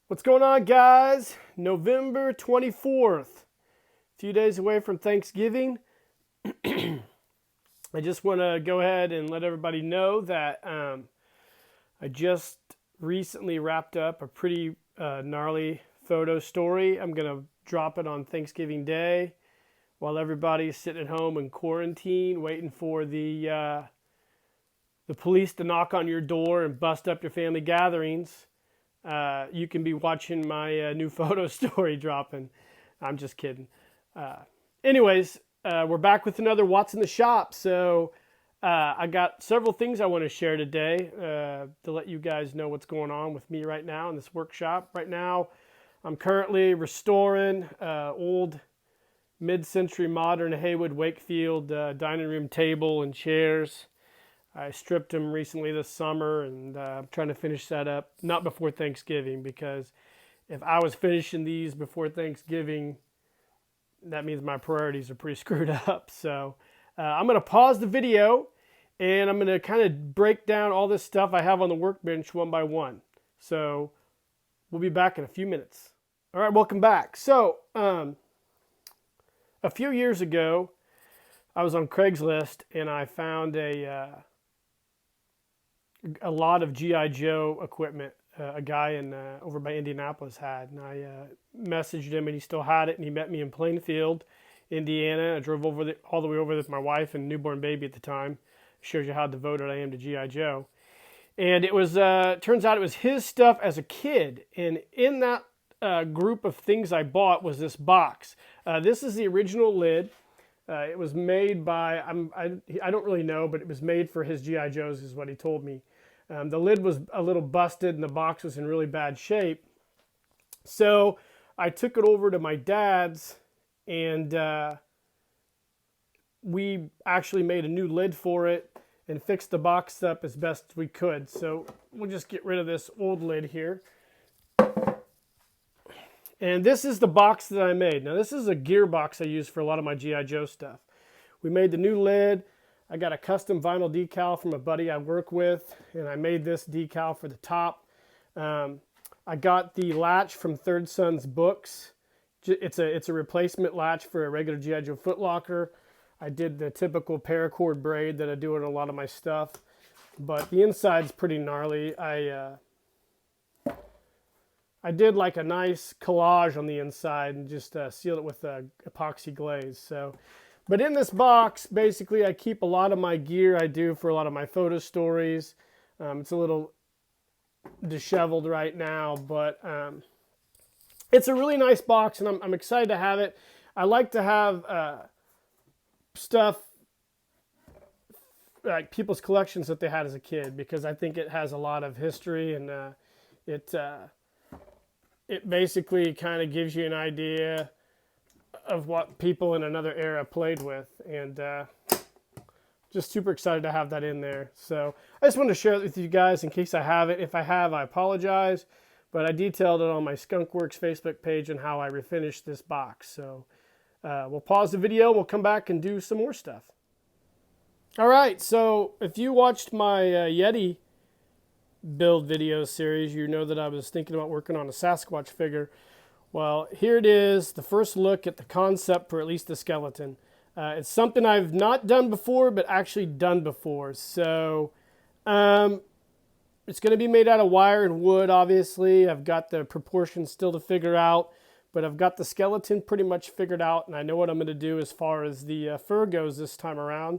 What's going on, guys? November 24th, a few days away from Thanksgiving. I just want to go ahead and let everybody know that I just recently wrapped up a pretty gnarly photo story. I'm going to drop it on Thanksgiving Day while everybody's sitting at home in quarantine waiting for the police to knock on your door and bust up your family gatherings. You can be watching my new photo story dropping. I'm just kidding. Anyways, we're back with another What's in the Shop. So I got several things I want to share today to let you guys know what's going on with me right now in this workshop. Right now, I'm currently restoring old mid-century modern Haywood Wakefield dining room table and chairs. I stripped them recently this summer, and I'm trying to finish that up, not before Thanksgiving, because if I was finishing these before Thanksgiving, that means my priorities are pretty screwed up. So I'm going to pause the video, and I'm going to kind of break down all this stuff I have on the workbench one by one. So we'll be back in a few minutes. All right, welcome back. So a few years ago, I was on Craigslist, and I found a lot of G.I. Joe equipment a guy in over by Indianapolis had. And I messaged him, and he still had it, and he met me in Plainfield, Indiana. I drove all the way over with my wife and newborn baby at the time. Shows you how devoted I am to G.I. Joe. And it was, turns out it was his stuff as a kid. And in that group of things I bought was this box. This is the original lid. It was made by, I don't really know, but it was made for his G.I. Joes is what he told me. The lid was a little busted and the box was in really bad shape. So I took it over to my dad's, and we actually made a new lid for it and fixed the box up as best we could. So we'll just get rid of this old lid here. And this is the box that I made. Now this is a gear box I use for a lot of my G.I. Joe stuff. We made the new lid. I got a custom vinyl decal from a buddy I work with, and I made this decal for the top. I got the latch from Third Sons Books. It's a replacement latch for a regular G.I. Joe footlocker. I did the typical paracord braid that I do in a lot of my stuff, but the inside's pretty gnarly. I did like a nice collage on the inside and just sealed it with epoxy glaze. So. But in this box, basically, I keep a lot of my gear I do for a lot of my photo stories. It's a little disheveled right now, but it's a really nice box, and I'm excited to have it. I like to have stuff like people's collections that they had as a kid, because I think it has a lot of history, and it basically kind of gives you an idea of what people in another era played with, and just super excited to have that in there. So I just wanted to share it with you guys in case I have it. If I have, I apologize, but I detailed it on my Skunkworks Facebook page and how I refinished this box. So we'll pause the video, we'll come back and do some more stuff. All right, so if you watched my Yeti build video series, you know that I was thinking about working on a Sasquatch figure. Well, here it is, the first look at the concept for at least the skeleton. It's something I've not done before, but actually done before. So it's going to be made out of wire and wood, obviously. I've got the proportions still to figure out, but I've got the skeleton pretty much figured out, and I know what I'm going to do as far as the fur goes this time around.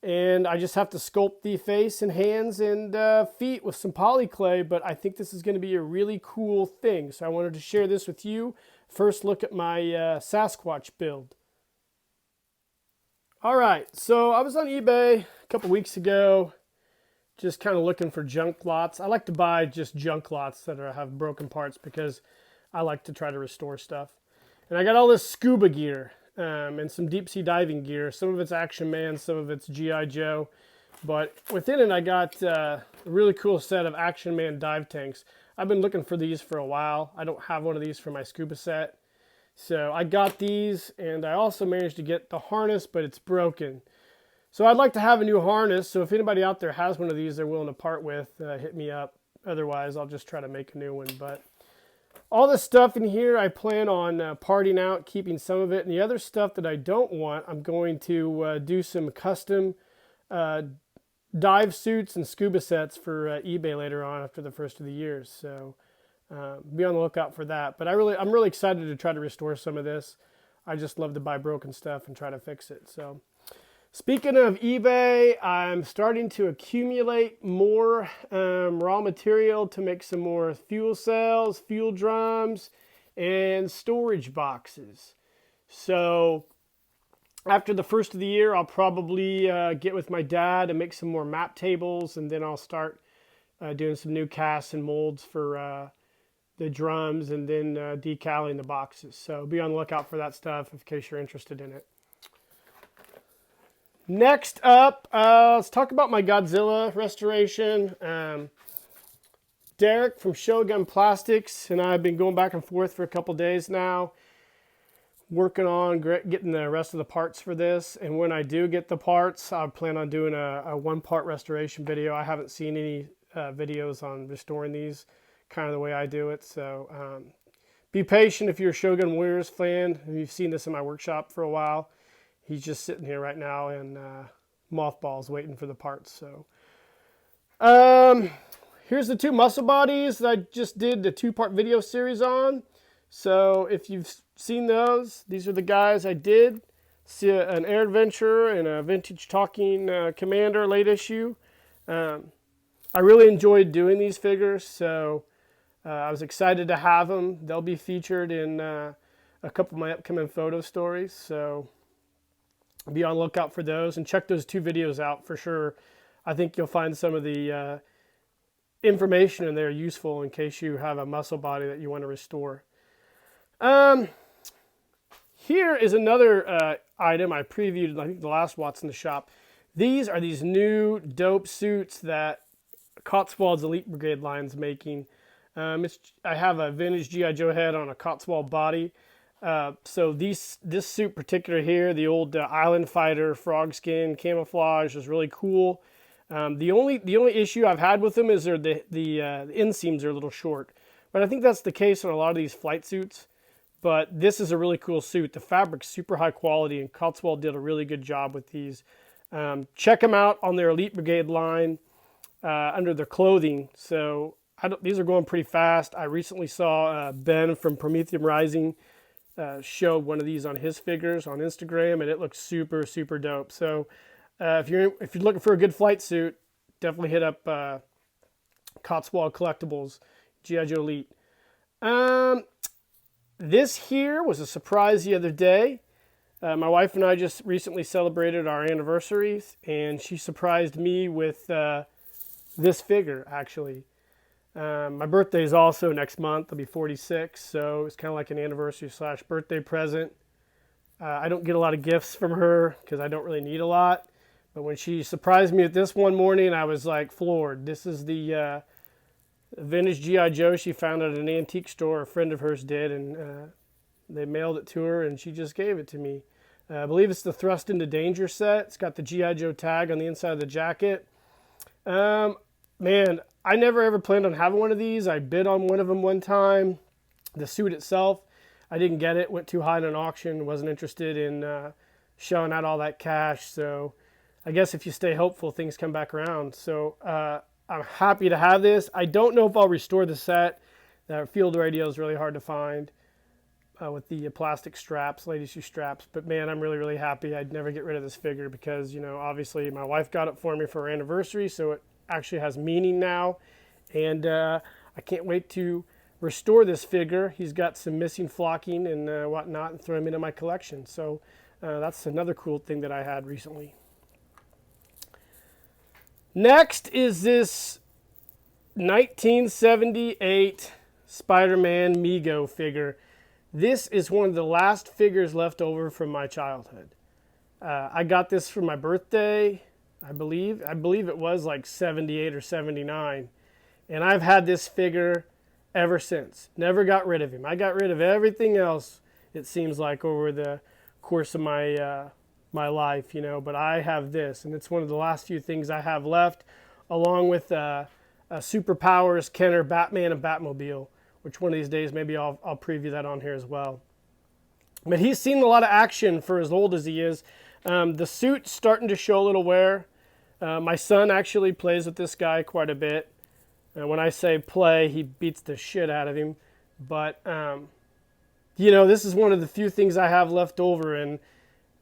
And I just have to sculpt the face and hands and feet with some polyclay, but I think this is going to be a really cool thing. So I wanted to share this with you. First look at my Sasquatch build. All right, so I was on eBay a couple weeks ago, just kind of looking for junk lots. I like to buy just junk lots that have broken parts because I like to try to restore stuff. And I got all this scuba gear. And some deep sea diving gear. Some of it's Action Man, some of it's G.I. Joe. But within it, I got a really cool set of Action Man dive tanks. I've been looking for these for a while. I don't have one of these for my scuba set. So I got these, and I also managed to get the harness, but it's broken. So I'd like to have a new harness. So if anybody out there has one of these they're willing to part with, hit me up. Otherwise, I'll just try to make a new one. But all the stuff in here, I plan on parting out, keeping some of it. And the other stuff that I don't want, I'm going to do some custom dive suits and scuba sets for eBay later on after the first of the year. So be on the lookout for that. But I'm really excited to try to restore some of this. I just love to buy broken stuff and try to fix it. So speaking of eBay, I'm starting to accumulate more raw material to make some more fuel cells, fuel drums, and storage boxes. So after the first of the year, I'll probably get with my dad and make some more map tables, and then I'll start doing some new casts and molds for the drums, and then decaling the boxes. So be on the lookout for that stuff in case you're interested in it. Next up, let's talk about my Godzilla restoration. Derek from Shogun Plastics and I have been going back and forth for a couple days now, working on getting the rest of the parts for this. And when I do get the parts, I plan on doing a one-part restoration video. I haven't seen any videos on restoring these kind of the way I do it. So be patient if you're a Shogun Warriors fan and you've seen this in my workshop for a while. He's just sitting here right now in mothballs waiting for the parts. So here's the two muscle bodies that I just did the two-part video series on. So if you've seen those, these are the guys I did. See an Air Adventurer and a Vintage Talking Commander late issue. I really enjoyed doing these figures, so I was excited to have them. They'll be featured in a couple of my upcoming photo stories. So be on the lookout for those and check those two videos out for sure. I think you'll find some of the information in there useful in case you have a muscle body that you want to restore. Here is another item I previewed, I think the last Watts in the Shop. These are these new dope suits that Cotswold's Elite Brigade line's making. I have a vintage G.I. Joe head on a Cotswold body. So this suit particular here, the old Island Fighter frog skin camouflage, is really cool. The only issue I've had with them is the inseams are a little short, but I think that's the case on a lot of these flight suits. But this is a really cool suit. The fabric's super high quality, and Cotswold did a really good job with these. Check them out on their Elite Brigade line under their clothing. So these are going pretty fast. I recently saw Ben from Prometheum Rising showed one of these on his figures on Instagram, and it looks super, super dope. So if you're looking for a good flight suit, definitely hit up Cotswold Collectibles, G.I. Joe Elite. This here was a surprise the other day. My wife and I just recently celebrated our anniversaries, and she surprised me with this figure, actually. My birthday is also next month. I'll be 46, so it's kind of like an anniversary / birthday present. I don't get a lot of gifts from her because I don't really need a lot. But when she surprised me with this one morning, I was like floored. This is the vintage G.I. Joe she found at an antique store. A friend of hers did, and they mailed it to her, and she just gave it to me. I believe it's the Thrust into Danger set. It's got the G.I. Joe tag on the inside of the jacket. Man, I never ever planned on having one of these. I bid on one of them one time. The suit itself, I didn't get it. Went too high in an auction. Wasn't interested in shelling out all that cash. So I guess if you stay hopeful, things come back around. So I'm happy to have this. I don't know if I'll restore the set. The field radio is really hard to find with the plastic straps, ladies' shoe straps. But man, I'm really, really happy. I'd never get rid of this figure because, you know, obviously my wife got it for me for our anniversary, so it actually has meaning now. And I can't wait to restore this figure. He's got some missing flocking and whatnot, and throw him into my collection. So that's another cool thing that I had recently. Next is this 1978 Spider-Man Mego figure. This is one of the last figures left over from my childhood. I got this for my birthday, I believe it was like 78 or 79. And I've had this figure ever since. Never got rid of him. I got rid of everything else, it seems like, over the course of my my life, but I have this, and it's one of the last few things I have left, along with Superpowers, Kenner, Batman, and Batmobile, which one of these days maybe I'll preview that on here as well. But he's seen a lot of action for as old as he is. The suit's starting to show a little wear. My son actually plays with this guy quite a bit. And when I say play, he beats the shit out of him. But, this is one of the few things I have left over.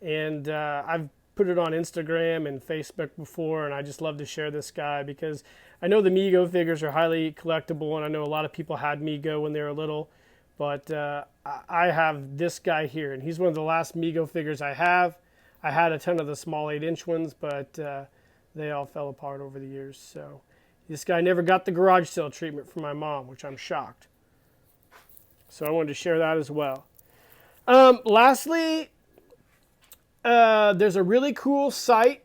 And I've put it on Instagram and Facebook before, and I just love to share this guy because I know the Mego figures are highly collectible, and I know a lot of people had Mego when they were little. But I have this guy here, and he's one of the last Mego figures I have. I had a ton of the small 8-inch ones, but they all fell apart over the years. So this guy never got the garage sale treatment from my mom, which I'm shocked. So I wanted to share that as well. Lastly, there's a really cool site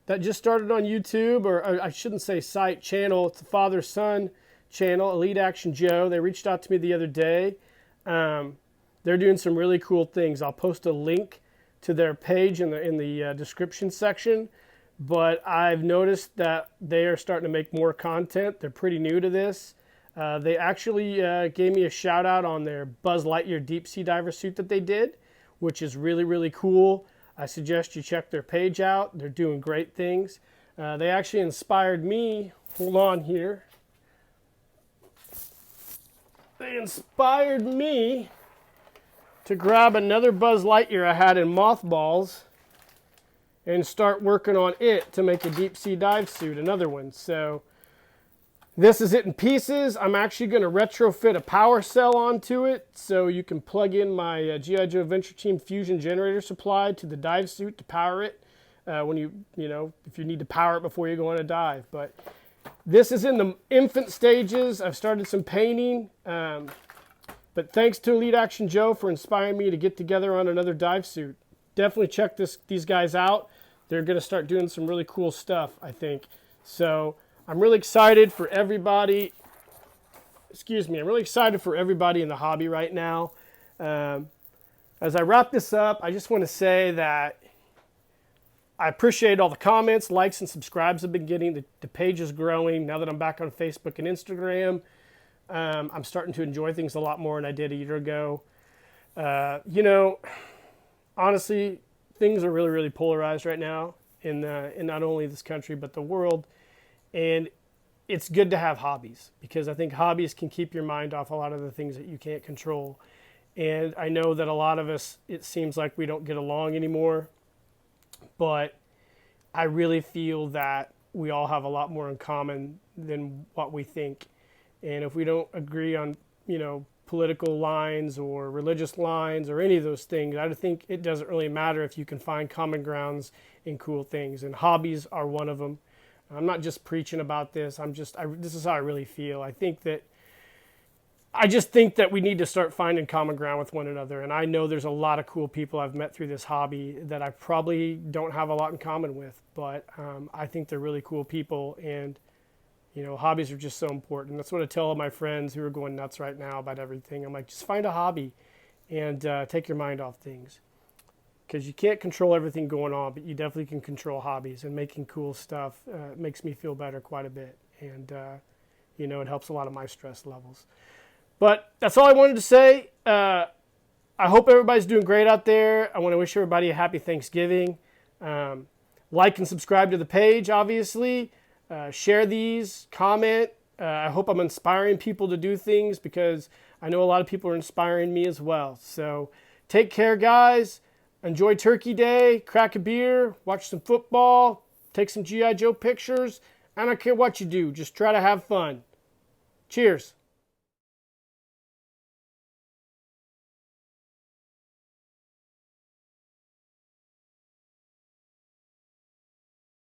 that just started on YouTube, or I shouldn't say site, channel. It's the father-son channel, Elite Action Joe. They reached out to me the other day. They're doing some really cool things. I'll post a link to their page in the description section. But I've noticed that they are starting to make more content. They're pretty new to this. They actually gave me a shout out on their Buzz Lightyear deep sea diver suit that they did, which is really, really cool. I suggest you check their page out. They're doing great things. They actually inspired me. Hold on here. They inspired me to grab another Buzz Lightyear I had in mothballs and start working on it to make a deep sea dive suit, another one. So this is it in pieces. I'm actually going to retrofit a power cell onto it so you can plug in my G.I. Joe Adventure Team Fusion generator supply to the dive suit to power it when if you need to power it before you go on a dive. But this is in the infant stages. I've started some painting. But thanks to Elite Action Joe for inspiring me to get together on another dive suit. Definitely check these guys out. They're going to start doing some really cool stuff, I think. So I'm really excited for everybody. I'm really excited for everybody in the hobby right now. As I wrap this up, I just want to say that I appreciate all the comments, likes, and subscribes I've been getting. The page is growing now that I'm back on Facebook and Instagram. I'm starting to enjoy things a lot more than I did a year ago. Honestly, things are really, really polarized right now in not only this country but the world. And it's good to have hobbies because I think hobbies can keep your mind off a lot of the things that you can't control. And I know that a lot of us, it seems like we don't get along anymore. But I really feel that we all have a lot more in common than what we think. And if we don't agree on, political lines or religious lines or any of those things, I think it doesn't really matter if you can find common grounds in cool things. And hobbies are one of them. I'm not just preaching about this. This is how I really feel. I just think that we need to start finding common ground with one another. And I know there's a lot of cool people I've met through this hobby that I probably don't have a lot in common with, but I think they're really cool people. And hobbies are just so important. That's what I tell all my friends who are going nuts right now about everything. I'm like, just find a hobby and take your mind off things. Because you can't control everything going on, but you definitely can control hobbies. And making cool stuff makes me feel better quite a bit. And, it helps a lot of my stress levels. But that's all I wanted to say. I hope everybody's doing great out there. I want to wish everybody a happy Thanksgiving. Like and subscribe to the page, obviously. Share these, comment. I hope I'm inspiring people to do things because I know a lot of people are inspiring me as well. So take care, guys. Enjoy Turkey Day. Crack a beer. Watch some football. Take some G.I. Joe pictures. I don't care what you do. Just try to have fun. Cheers.